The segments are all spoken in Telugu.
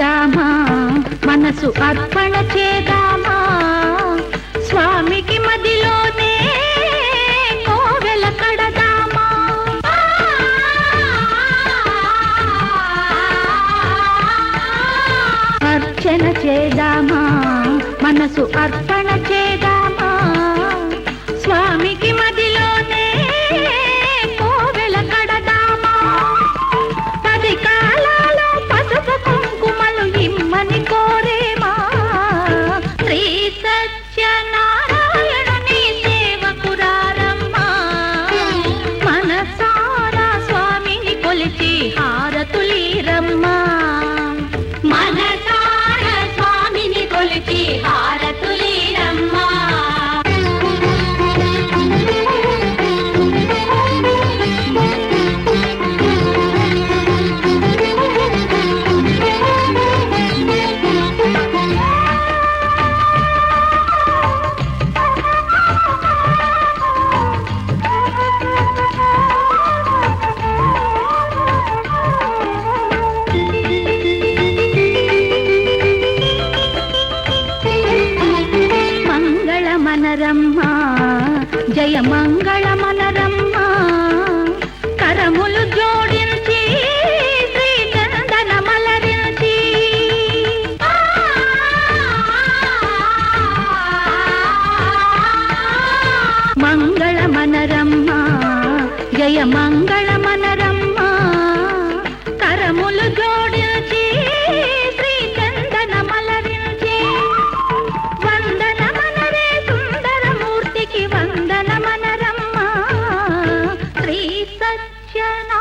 చేదామా మనసు అర్పణ చేదామా స్వామికి మదిలోనే కోవెల కడదామా అర్చన చేదామా మనసు అర్పణ చేదామా స్వామికి మదిలోనే కోవెల కడదామా పది కాలాలో పసుపు కుంకుమలు ఇమ్మని కోరేమా శ్రీ సత్యనారాయణుని సేవకురారమ్మా మనసారా స్వామిని కొలిచి హారతులీరమ్మా మనసారా స్వామిని కొలిచి హారతులీరమ్మా మనరమ్మా జయ మంగళ మనరమ్మా కరములు జోడించి శ్రీ చందన మలరించి మంగళ మనరమ్మా జయ మంగళ మనరమ్మా కరములు జోడించి శ్రీ చందన మలరించి వందన మనరే సుందరమూర్తికి వందన మనరమ్మా శ్రీ సత్యనారాయణుని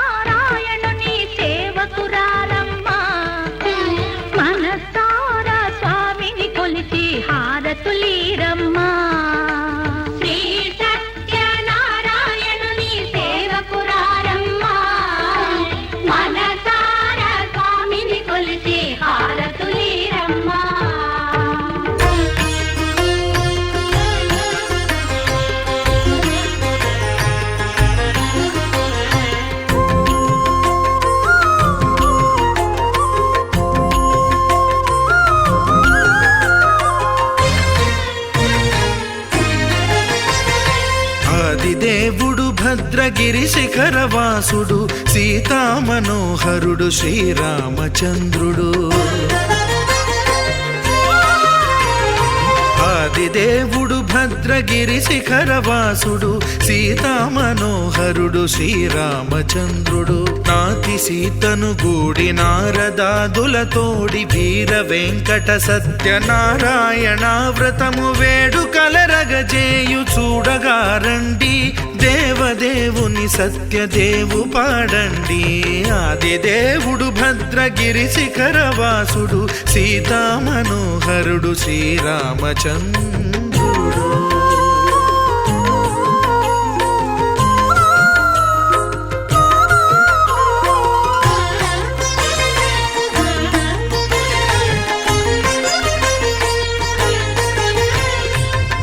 సేవకురారమ్మా మనసారా స్వామిని కొలిచి హారతులీరమ్మా శ్రీ సత్యనారాయణుని సేవకురారమ్మా మనసారా స్వామిని కొలిచి హారతులీరమ్మా ఆదిదేవుడు భద్రగిరి శిఖరవాసుడు సీతామనోహరుడు శ్రీరామచంద్రుడు ఆదిదేవుడు భద్రగిరి శిఖరవాసుడు సీతామనోహరుడు శ్రీరామచంద్రుడు నాతి సీతను గూడి నారదాదులతోడి వీర వెంకట సత్యనారాయణ వ్రతము వేడుకలరగజేయు చూడగారండి దేవదేవుని సత్యదేవు పాడండి ఆదిదేవుడు భద్రగిరి శిఖరవాసుడు సీతామనోహరుడు శ్రీరామచంద్రుడు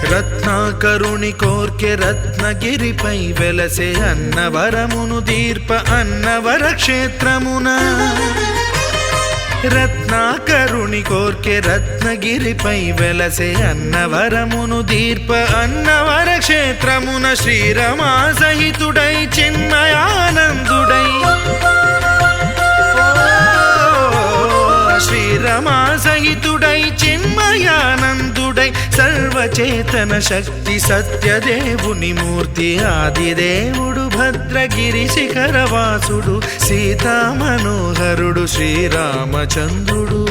రత్నాకరుని కోర్కె రత్నగిరిపై వెలసే అన్నవరమును దీర్ప అన్నవర క్షేత్రమున రత్నాకరుని కోర్కె రత్నగిరిపై వెలసే అన్నవరమును దీర్ప అన్నవర క్షేత్రమున శ్రీరమా సహితుడై చిన్మయానందుడై శ్రీరమా సహితుడై చిన్మయానందుడై సర్వచేతన శక్తి సత్యదేవుని మూర్తి ఆదిదేవుడు భద్రగిరి శిఖరవాసుడు సీతామనోహరుడు శ్రీరామచంద్రుడు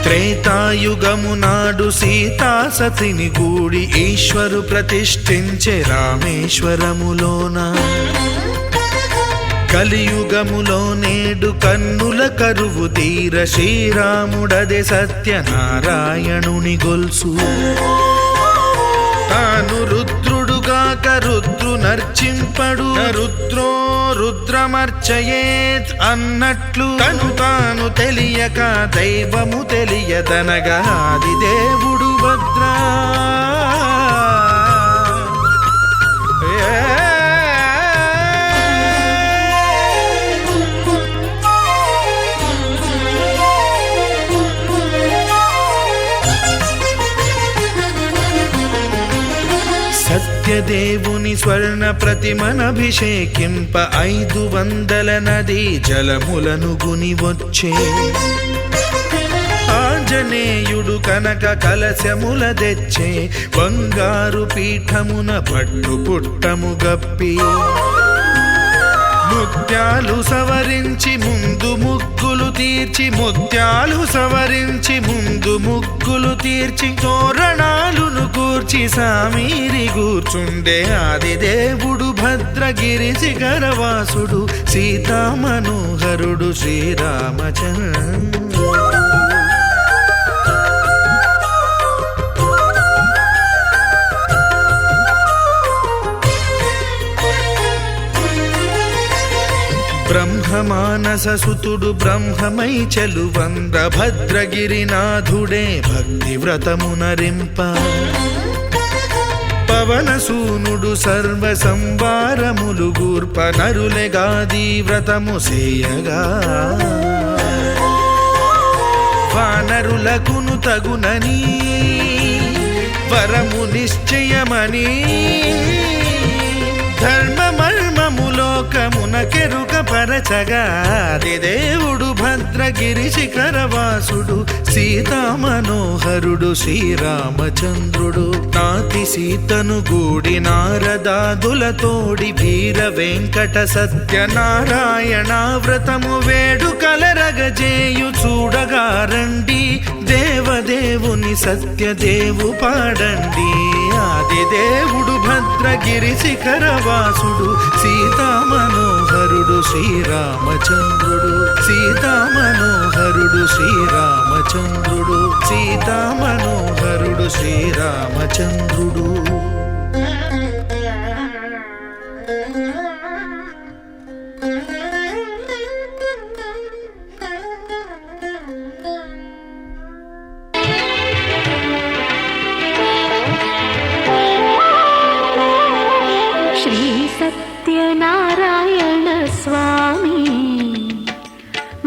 త్రేతాయుగము నాడు సీతా సతిని గూడి ఈశ్వరు ప్రతిష్ఠించే రామేశ్వరములోన కలియుగములో నేడు కన్నుల కరువు తీర శ్రీరాముడదే సత్యనారాయణుని గొల్సు తాను రుద్రుడుగాక రుద్రు నర్చింపడు రుద్రో రుద్రమర్చయేత్ అన్నట్లు తను తాను తెలియక దైవము తెలియదనగా ఆదిదేవుడు భద్రా సత్యదేవుని స్వర్ణ ప్రతిమనభిషేకింప 500 నదీ జలములను గుని వచ్చే ఆంజనేయుడు కనక కలశముల తెచ్చే బంగారు పీఠమున పట్టు పుట్టము గప్పి ముత్యాలు సవరించి ముందు ముగ్గులు తీర్చి ముత్యాలు సవరించి ముందు ముగ్గులు తీర్చి తోరణాలును కూర్చి సామీరి కూర్చుండే ఆదిదేవుడు భద్రగిరి శిఖరవాసుడు సీతామనోహరుడు శ్రీరామచంద్రుడు. బ్రహ్మమానససుతుడు బ్రహ్మమై చెలువంద్ర భద్రగిరినాథుడే భక్తి వ్రతమునరింప పవనసూనుడు సర్వ సంవారములు గూర్ప నరులెగాది వ్రతము సేయగా వానరులకును తగునని వరము నిశ్చయమని ధర్మమర్మములోకమున కెరుక పరచగా దేవుడు భద్రగిరి శిఖరవాసుడు సీతామనోహరుడు శ్రీరామచంద్రుడు. నాతి సీతను గూడి నారదాదులతోడి వీర వెంకట సత్యనారాయణ వ్రతము వేడుకలరగజేయు చూడగా రండి దేవదేవుని సత్యదేవు పాడండి. ఆదిదేవుడు భద్రగిరి శిఖరవాసుడు సీతామనోహరుడు శ్రీరామచంద్రుడు. సీతామనోహరుడు శ్రీరామచంద్రుడు. సీతామనోహరుడు శ్రీరామచంద్రుడు. సత్యనారాయణ స్వామి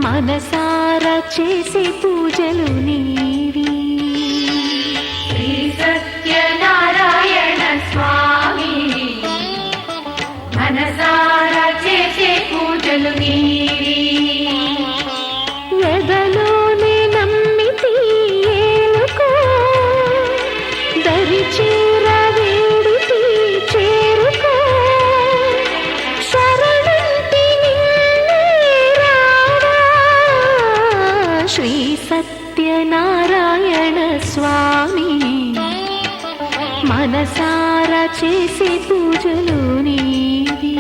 మనసారా చేసే పూజలు నీవి. శ్రీ సత్యనారాయణ స్వామి మనసారా చేసే పూజలు నీవి. ఎదలోనే నమ్మితి ఏలుకో దరి చేర వేడితి చేరుకో శ్రీ సత్యనారాయణ స్వామి మనసారా చేసే పూజలు నీవి.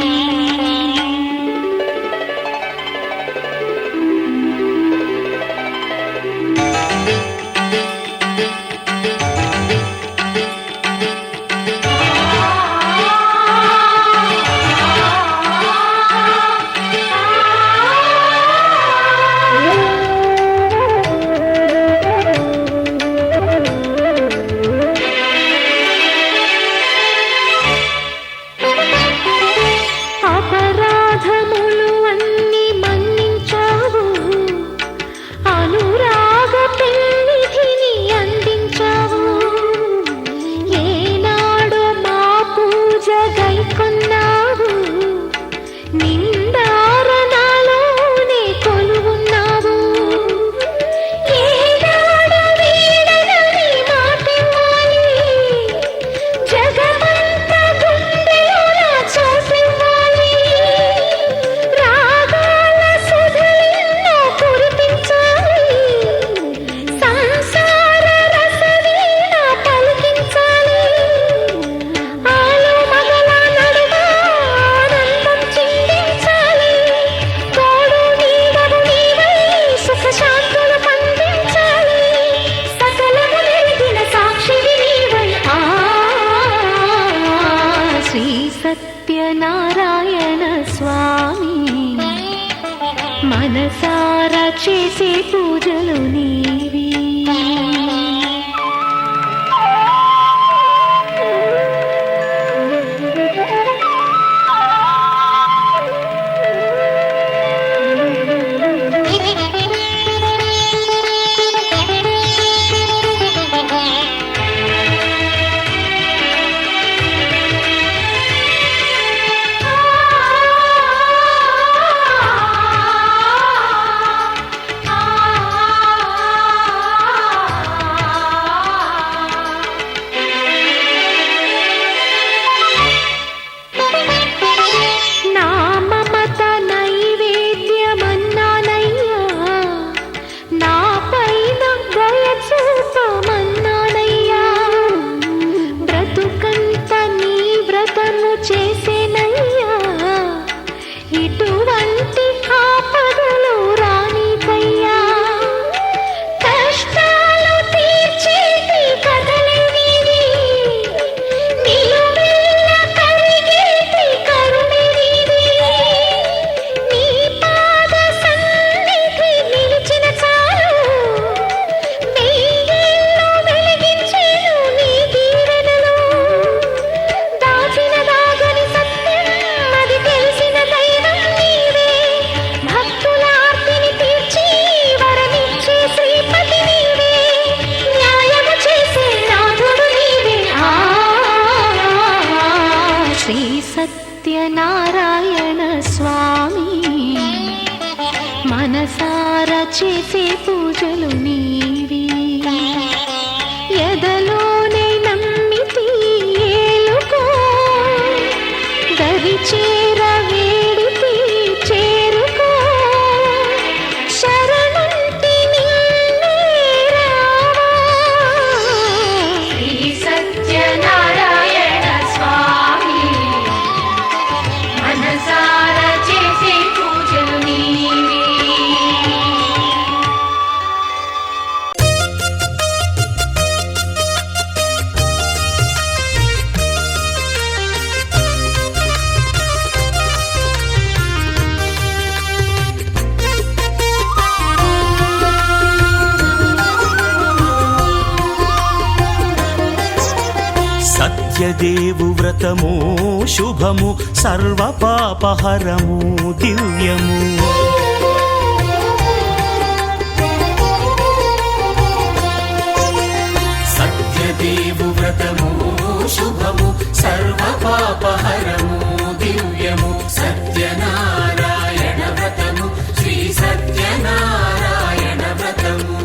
సత్యనారాయణ స్వామి మనసారా చేసే పూజలు నీవి. చేర వేడితి చేరుకో శరణంటి నిన్నే రావా శ్రీ సత్యనారాయణ స్వామి మనసార చేసే పూజలు నీవే సత్యదేవు వ్రతము శుభము సర్వ పాపహరము దివ్యము సత్యదేవు వ్రతము శుభము సర్వ పాపహరము దివ్యము సత్యనారాయణ వ్రతము శ్రీ సత్యనారాయణ వ్రతము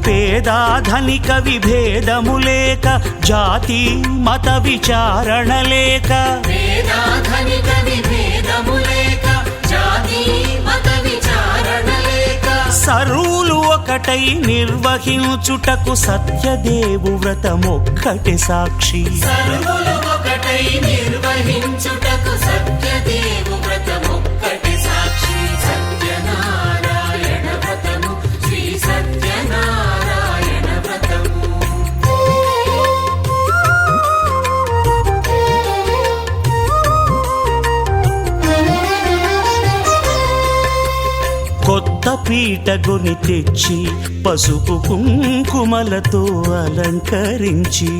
పేదాధనిక విభేదము లేక జాతి మత విచారణ లేక వేదాధనిక విభేదము లేక జాతి మత విచారణ లేక సర్వులు ఒకటై నిర్వహించుటకు సత్యదేవు వ్రతమొక్కటి సాక్షి సర్వులు ఒకటై నిర్వహించుటకు సత్యదేవు వ్రతమొక్కటి సాక్షి సత్యనారాయణ వ్రతము శ్రీ సత్యనారాయణ వ్రతము కొత్త పీటగొని తెచ్చి పసుపు కుంకుమలతో అలంకరించి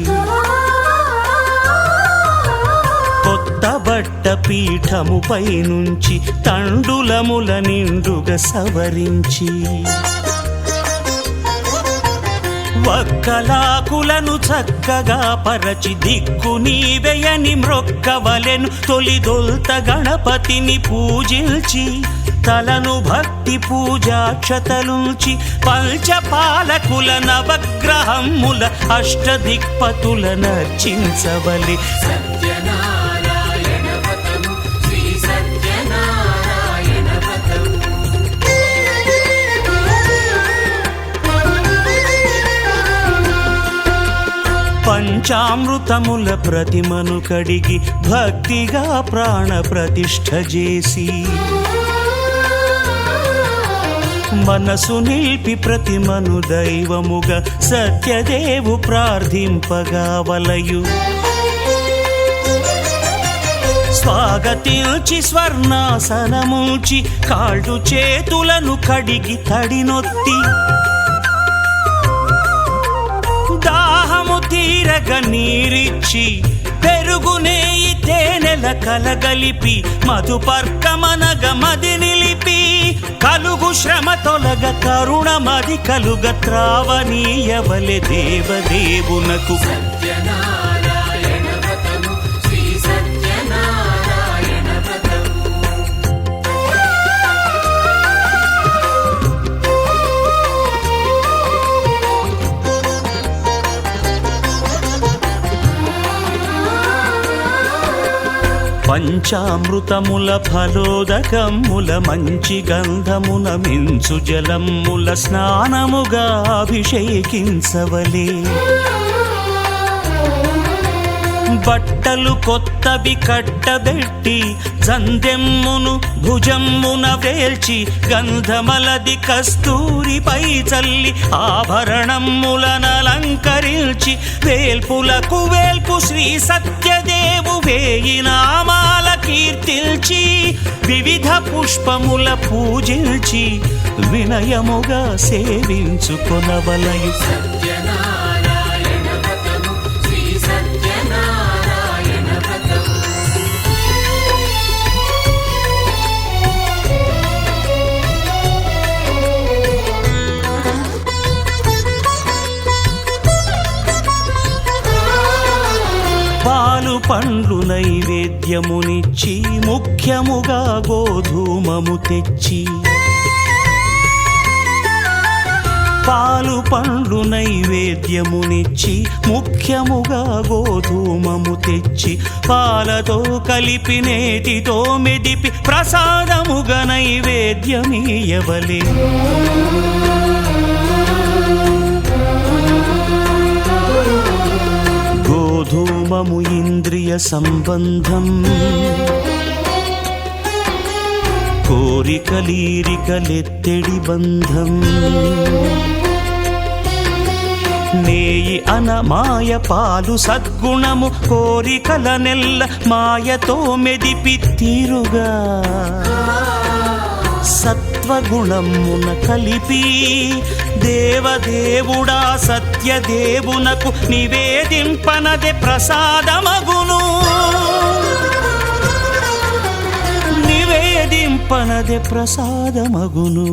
కొత్త బట్ట పీఠముపై నుంచి తండులముల నిండుగా సవరించి వక్కలాకులను చక్కగా పరచి దిక్కు నీవెయని మ్రొక్కవలెను తొలిదొల్త గణపతిని పూజించి తలను భక్తి పూజాక్షతలుంచి పంచపాలకుల నవగ్రహముల అష్టదిక్పతుల నర్చించవలి సత్యనారాయణ వ్రతము శ్రీ సత్యనారాయణ వ్రతము పంచామృతముల ప్రతిమను కడిగి భక్తిగా ప్రాణ ప్రతిష్ఠ చేసి మనసు నిలిపి ప్రతిమను దైవముగా సత్యదేవు ప్రార్థింపగా వలయు స్వాగతించి స్వర్ణాసనముంచి కాళ్ళు చేతులను కడిగి తడినొత్తి దాహము తీరగ నీరిచ్చి పెరుగు నేయి తేనెల కలగలిపి మధుపర్కమనగ మది నిలిపి కలుగు శ్రమ తొలగ కరుణ మది కలుగ త్రావనీయవలె దేవదేవునకు సత్యనారాయణ వ్రతము శ్రీ సత్యనారాయణ వ్రతము పంచామృతముల ఫలోదకముల మంచి గంధమున మించు జలముల స్నానముగా అభిషేకించవలే బట్టలు కొత్తవి కట్టబెట్టి జందెమ్మును భుజమ్మున వేల్చి గంధమలది కస్తూరిపై చల్లి ఆభరణములనలంకరించి వేల్పులకు వేల్పు శ్రీ సత్యదేవు వేయి నామాల కీర్తిల్చి వివిధ పుష్పముల పూజించి వినయముగా సేవించుకొనవలయు సత్యనారాయణ వ్రతము శ్రీ సత్యనారాయణ వ్రతము పాలు పండ్లు నైవేద్యమునిచ్చి ముఖ్యముగా గోధూమము తెచ్చి పాలు పండ్లు నైవేద్యమునిచ్చి ముఖ్యముగా గోధూమము తెచ్చి పాలతో కలిపి నేతితో మెదిపి ప్రసాదముగా నైవేద్యమీయవలే. గోధూమము ఇంద్రియ సంబంధం, కోరికలీరికలెత్తెడి బంధం. నేయి అన మాయ పాలు సద్గుణము, కోరికల నెల్ల మాయతో మెదిపి తీరుగా సత్వగుణమున కలిపి దేవదేవుడా సత్యదేవునకు నివేదింపనదే ప్రసాదమగును. నివేదింపనదే ప్రసాదమగును.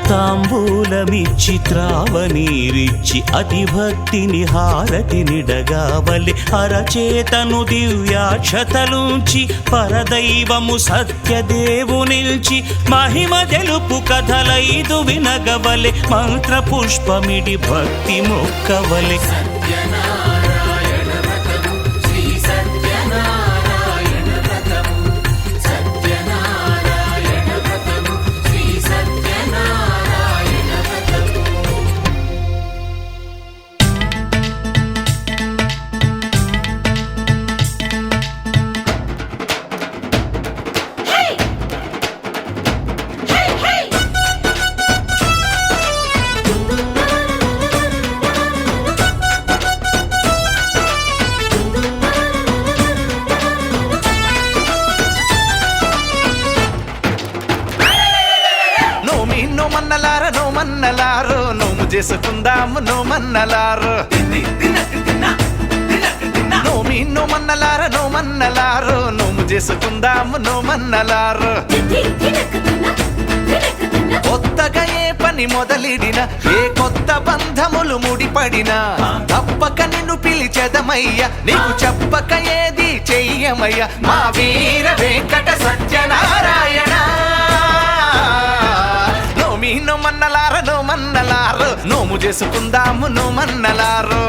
తాంబూలమిచ్చి త్రావనీరిచ్చి అతిభక్తిని హారతినిడగావలి. అరచేతను దివ్యాక్షతలుంచి పరదైవము సత్యదేవునిల్చి మహిమ తెలుపు కథలైదు వినగవలె. మంత్ర పుష్పమిడి భక్తి మొక్కవలె. సత్యనారాయణ వ్రతము శ్రీ సత్యనారాయణ వ్రతము సత్యనారాయణ వ్రతము శ్రీ సత్యనారాయణ వ్రతము. నోమి నోమన్నలార నోమన్నలారు నోము చేసుకుందాము నోమన్నలారు. నోమి నోమన్నలార నోమన్నలారు నోము చేసుకుందాము నోమన్నలారు. కొత్తగా ఏ పని మొదలిడిన ఏ కొత్త బంధములు ముడిపడినా తప్పక నిన్ను పిలిచెదమయ్య, నీకు చెప్పక ఏది చెయ్యమయ్య మా వీర వెంకట సత్యనారాయణ. నోమి నోమన్నలార నోమన్నలారు నోము చేసుకుందాము నోమన్నలారు.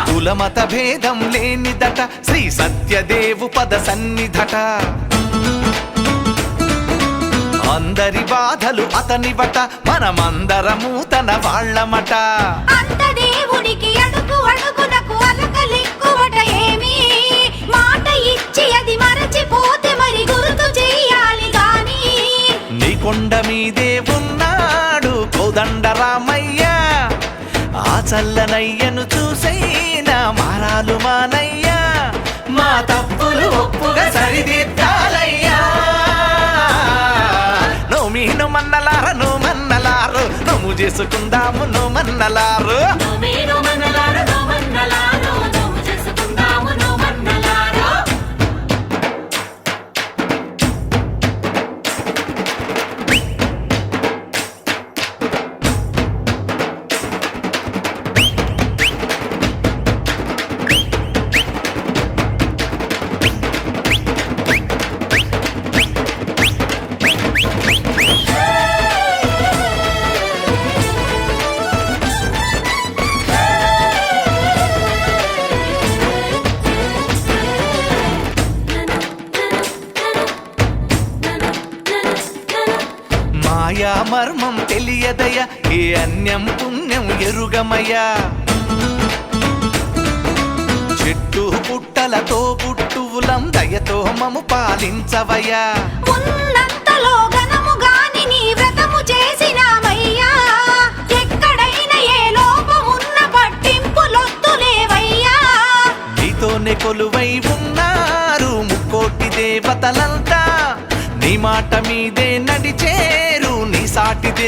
కులమత భేదం లేనిదట శ్రీ సత్యదేవు పద సన్నిధట. అందరి బాధలు అతనివట మనమందరము తన వాళ్ళమట. అంత దేవుడికి అడుగు అడుగునకు అలకలెక్కువట ఏమి, మాట ఇచ్చి అది మరచిపోతే మరి గుర్తు చెయ్యాలి గాని. నీ కొండ మీదే ఉన్నాడు కోదండరామయ్య, ఆ చల్లనయ్యను చూసైనా మారాలు మానయ్యా, మా తప్పులు ఒప్పుగా సరిదిద్దాలయ్యా. నోమి నోమన్నలార నోమన్నలారు నోము చేసుకుందాము నోమన్నలారు. మాయా మర్మం తెలియదయ ఏ అన్యం పుణ్యం ఎరుగమయ్యా. చెట్టు పుట్టలతో పుట్టువులం దయతో మము పాలించవయ్యా. ఉన్నంతలో ఘనము గాని నీ వ్రతము చేసినామయ్యా, ఎక్కడైనా ఏ లోపమున్న పట్టింపులొద్దు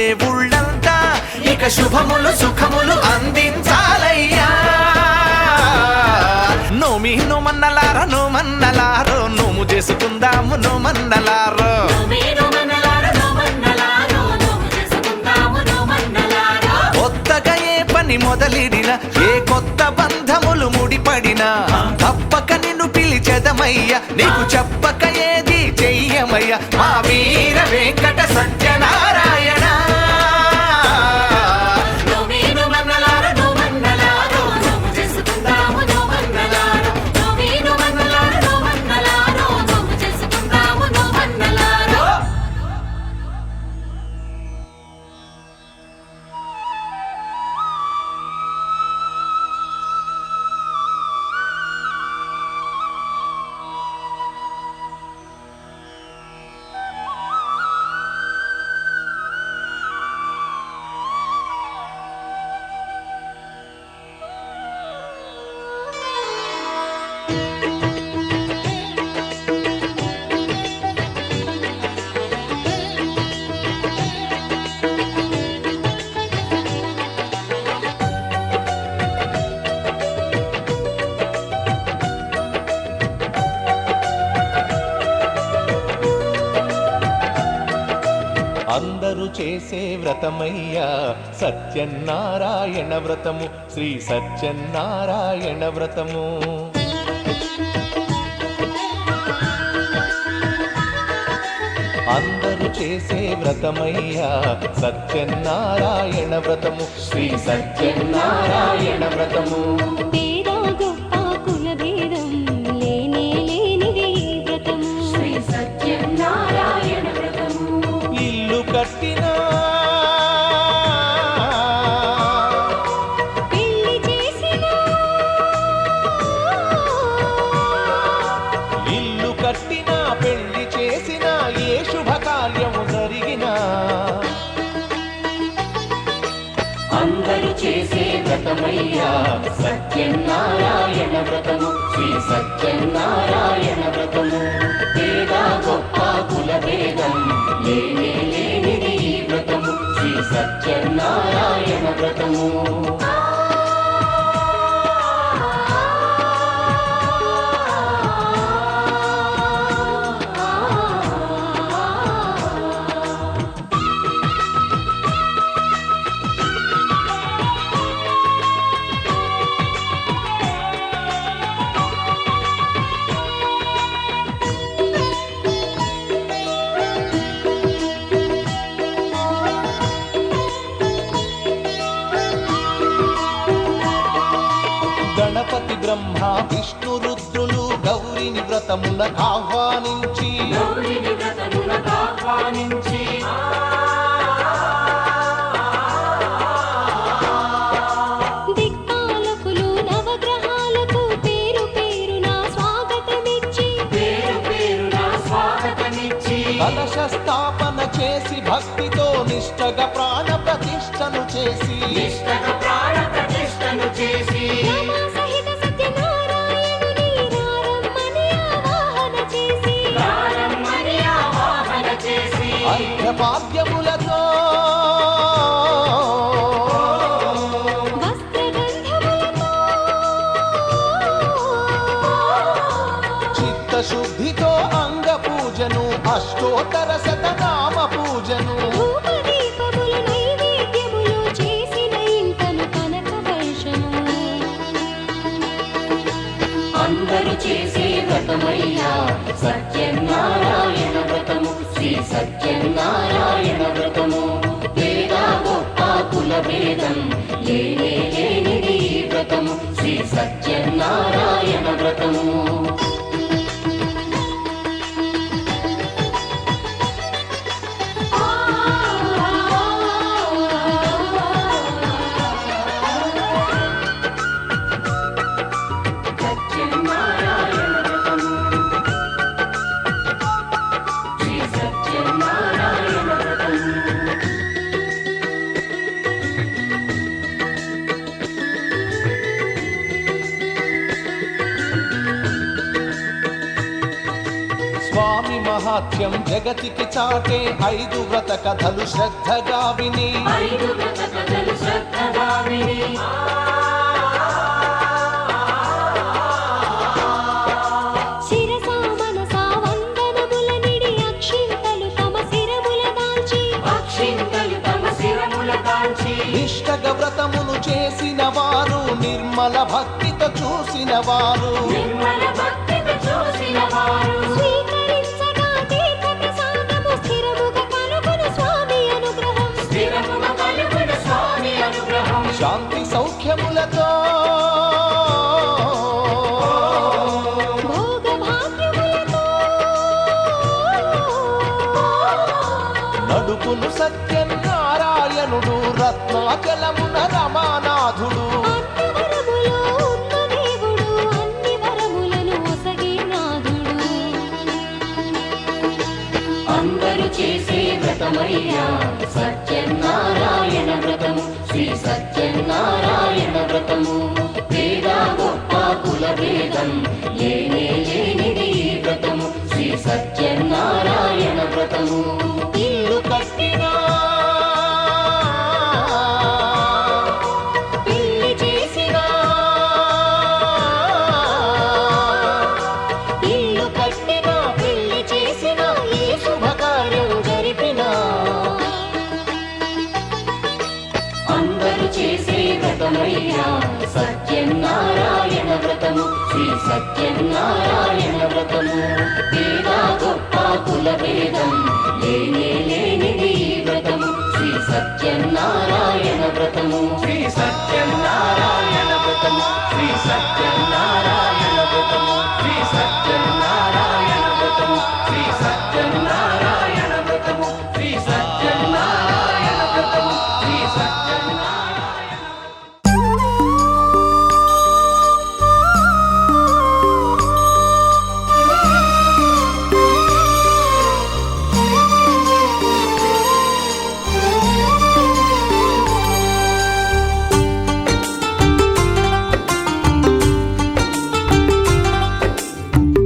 దేవుళ్ళంతా ఇక శుభములు సుఖములు అందించాలయ్యా. నోమి నోమన్నలార నోమన్నలారో నోము చేసుకుందాము నోమన్నలారో. కొత్తగా ఏ పని మొదలిడిన ఏ కొత్త బంధములు ముడిపడినా తప్పక నిన్ను పిలిచెదమయ్యా, నీకు చెప్పక ఏది చెయ్యమయ్యా మా వీర వెంకట సత్యనారాయణ. అందరూ చేసే వ్రతమయ్యా సత్యనారాయణ వ్రతము, శ్రీ సత్యనారాయణ వ్రతము. అందరూ చేసే వ్రతమయ్యా సత్యనారాయణ వ్రతము, శ్రీ సత్యనారాయణ వ్రతము. ఇల్లు కట్టినా ఇల్లు కట్టినా పెళ్లి చేసినా ఏ శుభకార్యము జరిగినా అందరూ చేసే వ్రతమయ్యా సత్యనారాయణ వ్రతము, శ్రీ సత్యనారాయణ వ్రతము. పేద గొప్ప కుల భేదం లేనిది ఈ వ్రతము, శ్రీ సత్యనారాయణ వ్రతము. గణపతి బ్రహ్మ విష్ణు రుద్రులు గౌరిని వ్రతమునకు ఆహ్వానించి దిక్పాలకులు నవగ్రహాలకు పేరు పేరున స్వాగతమిచ్చి కలశ స్థాపన చేసి భక్తితో నిష్టగా ప్రాణ ప్రతిష్టను చేసి సహిత సత్యనారాయణుని ఆవాహన చేసి అర్ఘ్యపాద్యములతో వస్త్రగంధములతో చిత్తశుద్ధితో అంగ పూజను అష్టోత్తర శతనామ పూజను ధూపదీపములు నైవేద్యములు చేసిన ఇంటను కనక వర్షము. అందరూ చేసే వ్రతమయ్యా సత్యనారాయణ వ్రతము, శ్రీ సత్యనారాయణ వ్రతము. పేద గొప్ప కుల భేదం లేనిది ఈ వ్రతము, శ్రీ సత్యనారాయణ వ్రతము. మహాత్యం జగతికి చాటే 5 వ్రత కథలు శ్రద్ధగా విని శిరసా మనసా వందనముల నిడి అక్షింతలు తమ శిరముల దాల్చి నిష్టగ వ్రతమును చేసిన వారు నిర్మల భక్తితో చూసిన వారు స్వీకరించగా తీర్థ ప్రసాదము స్థిరముగా కలుగును స్వామి అనుగ్రహం శాంతి సౌఖ్యములతో భోగ భాగ్యములతో నడుపును సత్యనారాయణుడు రత్నాచలమున రమానాథుడు అన్ని వరములో ఉన్న దేవుడు అన్ని వరములను ఒసగే నాథుడు అందరూ చేసే వ్రతమయ్యా సత్యనారాయణ వ్రతము శ్రీ సత్యనారాయణ వ్రతము వేద గొప్ప కుల భేదం లేనిది ఈ వ్రతము శ్రీ సత్యనారాయణ వ్రతము ఇల్లు కట్టినా పెళ్లి చేసినా ఇల్లు కట్టినా పెళ్లి చేసినా ఏ శుభకార్యం జరిపినా అందరూ చేసే వ్రతమయ్యా సత్యనారాయణ వ్రతము శ్రీ సత్యనారాయణ వ్రతము వేద గొప్ప కుల భేదం లేనిది ఈ వ్రతము శ్రీ సత్యనారాయణ వ్రతము శ్రీ సత్యనారాయణ వ్రతము శ్రీ సత్యనారాయణ వ్రతము శ్రీ సత్యనారాయణ వ్రతము శ్రీ సత్యనారాయణ వ్రతము శ్రీ సత్యనారాయణ వ్రతము శ్రీ సత్యనారాయణ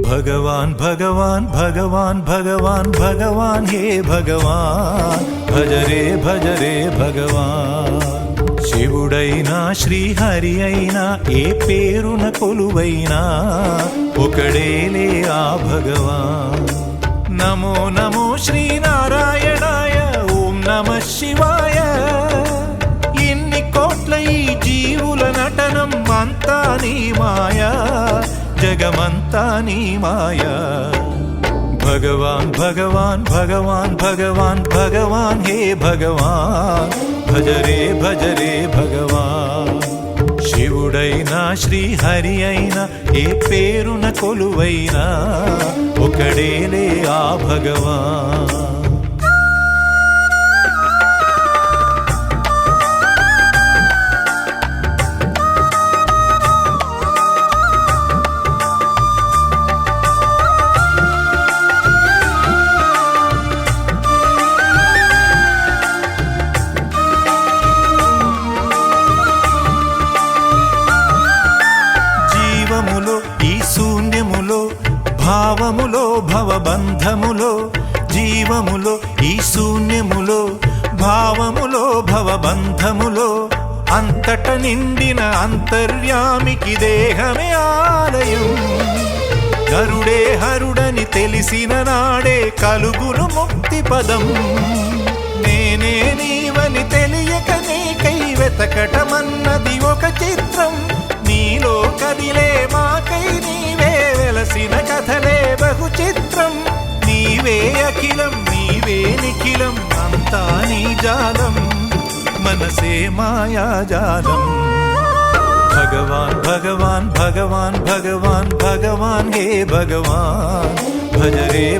भगवान भगवान भगवान भगवान भगवान हे भगवान भज रे भगवान శివుడైనా శ్రీహరి అయినా ఏ పేరున కొలువైనా ఒకడేలే ఆ భగవాన్ నమో నమో శ్రీనారాయణాయ ఓం నమః శివాయ ఇన్ని కోట్ల ఈ జీవుల నటనం అంతా నీ మాయా జగమంతా నీ మాయా భగవాన్ భగవాన్ భగవాన్ భగవాన్ భగవాన్ హే భగవాన్ భజ రే భగవాన్ శివుడైనా శ్రీహరి అయినా ఏ పేరున కొలువైనా ఒకడేలే ఆ భగవాన్ భావములో భవబంధములో జీవములో ఈ శూన్యములో భావములో భవబంధములో అంతట నిండిన అంతర్యామికి దేహమే ఆలయం గరుడే హరుడని తెలిసిన నాడే కలుగును ముక్తి పదం నేనే నీవని తెలియక నీకై వెతకటమన్నది ఒక చిత్రం నీలో కదిలే మాకై నీవే వెలసిన కథలే బహు చిత్రం నీవే అఖిలం నీవే నిఖిలం అంతా నీ జాలం మనసే మాయాజాలం భగవాన్ భగవాన్ భగవాన్ భగవాన్ భగవాన్ హే భగవాన్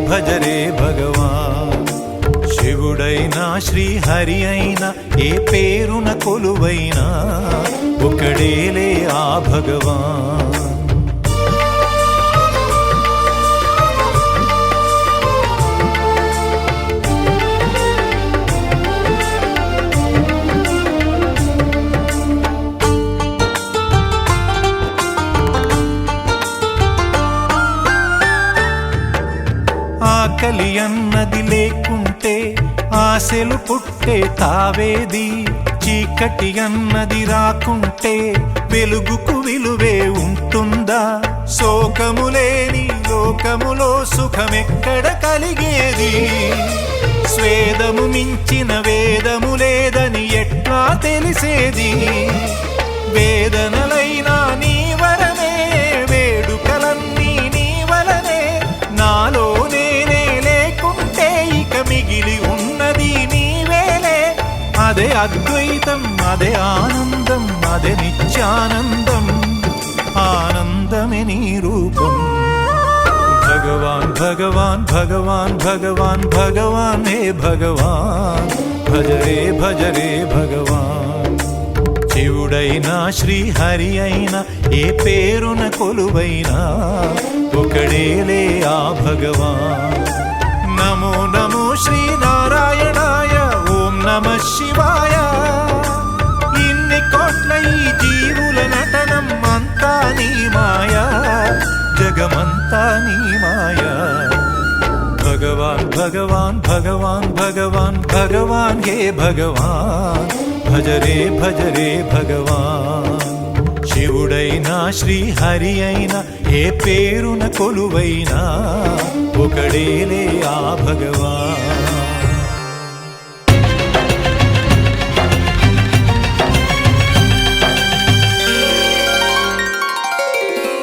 భజ రే భగవాన్ శివుడైనా శ్రీహరి అయినా ఏ పేరున కొలువైనా ఒకడేలే ఆ భగవాన్ ఆకలి అన్నది లేకుంటే ఆశలు పుట్టే తావేది, చీకటి అన్నది రాకుంటే వెలుగుకు విలువే ఉంటుందా? శోకములేని లోకములో సుఖమెక్కడ కలిగేది? స్వేదము మించిన వేదము లేదని ఎట్లా తెలిసేది? వేదనలైనా నీ వరమే, వేడుకలన్నీ నీ వలనే, నాలో నేనే లేకుంటే ఇక మిగిలి ఉన్నది నీవేలే. అదే అద్వైతం, అదే ఆనందం, అదే నిత్యానందం, ఆనందమే నీ రూపం. భగవాన్ భగవాన్ భగవాన్ భగవాన్ భగవాన్ హే భగవాన్, భజరే భజరే భగవాన్. శివుడైనా శ్రీహరి అయినా ఏ పేరున కొలువైనా ఒకడేలే ఆ భగవాన్. నమో నమో శ్రీనారాయణాయ, ఓం నమః శివాయ. ఇన్ని కోట్ల ఈ జీవుల నటనం అంతా నీ మాయా, జగమంతా నీ మాయా. భగవాన్ భగవాన్ భగవాన్ భగవాన్ భగవాన్ హే భగవాన్, భజరే భజరే భగవాన్. శివుడైనా శ్రీహరి అయినా ఏ పేరున కొలువైనా ఒకడేలే ఆ భగవాన్.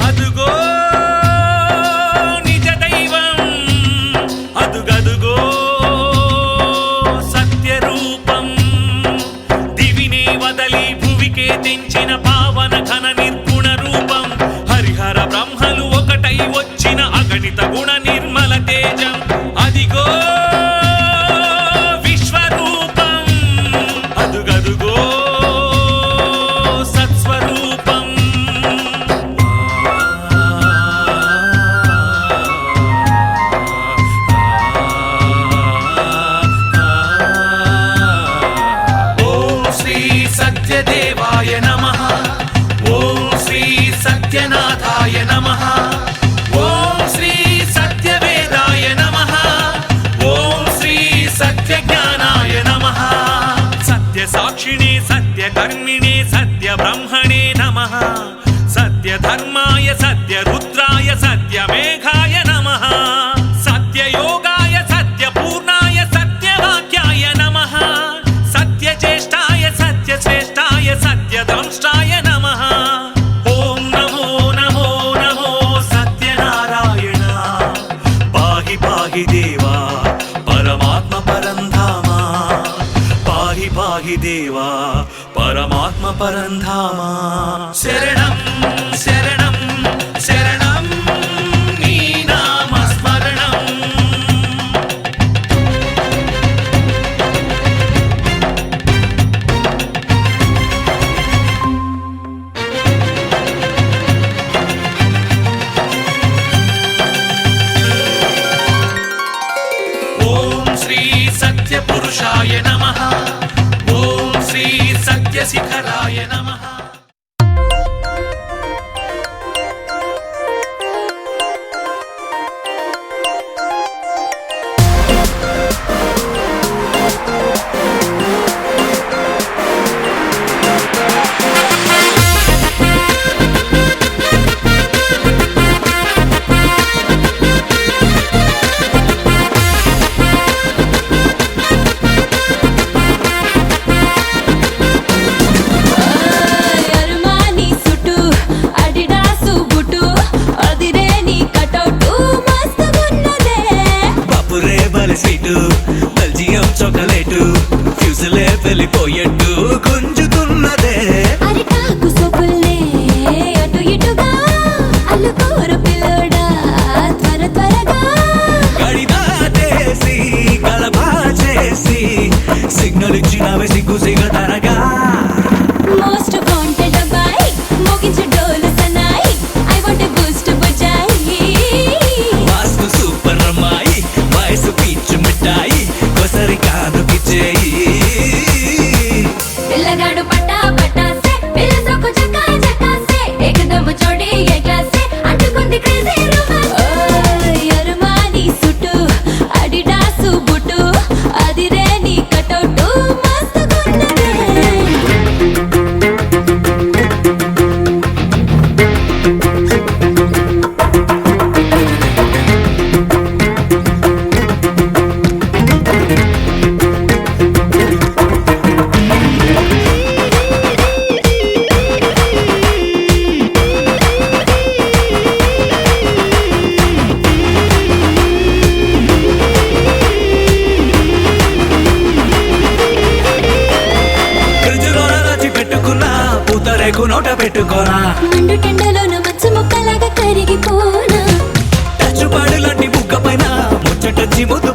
అదుగో నిజ దైవం, అదుగదుగో సత్య రూపం, దివినే వదలి భువికే తెంచిన పావన ఘన నిర్గుణ రూపం, హరిహర బ్రహ్మలు ఒకటై వచ్చిన అగణిత గుణ నిర్మల తేజం. అదిగో విశ్వరూపం, అదుగదుగో సత్స్వరూపం. ఓం శ్రీ సత్యదేవాయ నమః, ఓం శ్రీ సత్యనాథాయ నమః, ఓం శ్రీ సత్యవేదాయ నమః, ఓం శ్రీ సత్యజ్ఞానాయ నమః. సత్య సాక్షిణే సత్య కర్మిణే సత్య బ్రహ్మణే నమః, సత్య ధర్మాయ సత్య రుద్రాయ సత్య మేఘాయ నమః, సత్య యోగాయ సత్య పూర్ణాయ సత్యవాక్యాయ నమః, సత్య జ్యేష్ఠాయ సత్య శ్రేష్ఠాయ సత్య దంష్టాయ నమః. ఓం నమో నమో నమో సత్యనారాయణ, పాహి పాహి దేవా పరమాత్మ పరంధామా, పాహి పాహి దేవా పరమాత్మ పరంధామా. శరణం శరణం శరణం నీ నామ స్మరణం. ఓం శ్రీ సత్య పురుషాయ నమః, ఓం శ్రీ సత్య శిఖరాయ నమః. అరుమాని సుటు అడిడాసు బుటు అదిరే నీ కటౌటు మస్తుగున్నదే. బాపురే బలి స్వీటు, బెల్జియం చాక్లెటు, ఫ్యూజులే వెళ్ళిపోయేట్టు గుంజుతున్నదే. అరిటాకు సొప్పుల్నే అటు ఇటుగా అల్లుకోరు పిల్లోడా త్వర త్వరగా. గడిదాటేసి గలబా చేసి సిగ్నల్ ఇచ్చినవే సిగ్గు సిగతరగా. మోస్ట్ వాంటెడ్ అబ్బాయి మోగించు డోలు సన్నాయి, I want a Boost Bujjai. Vastu super అమ్మాయి, వయసు పీచు మిఠాయి, కొసరి కాను పిచ్చేయి. పిల్లగాడు పట్టా పట్టాసే పిల్ల సోకు చక్కా చక్కాసే, ఏకదమ్ చోడి ఏ క్లాసే అంటుకుంది క్రేజీ రొమాన్స్. అరుమాని సుటు అడి రేకు నోట పెట్టుకోనా మండు టెండలోన మచ్చ ముక్కలాగా కరిగిపోనా టచ్చుపాడు లాంటి బుగ్గ పైన ముచ్చటచ్చి ముద్దు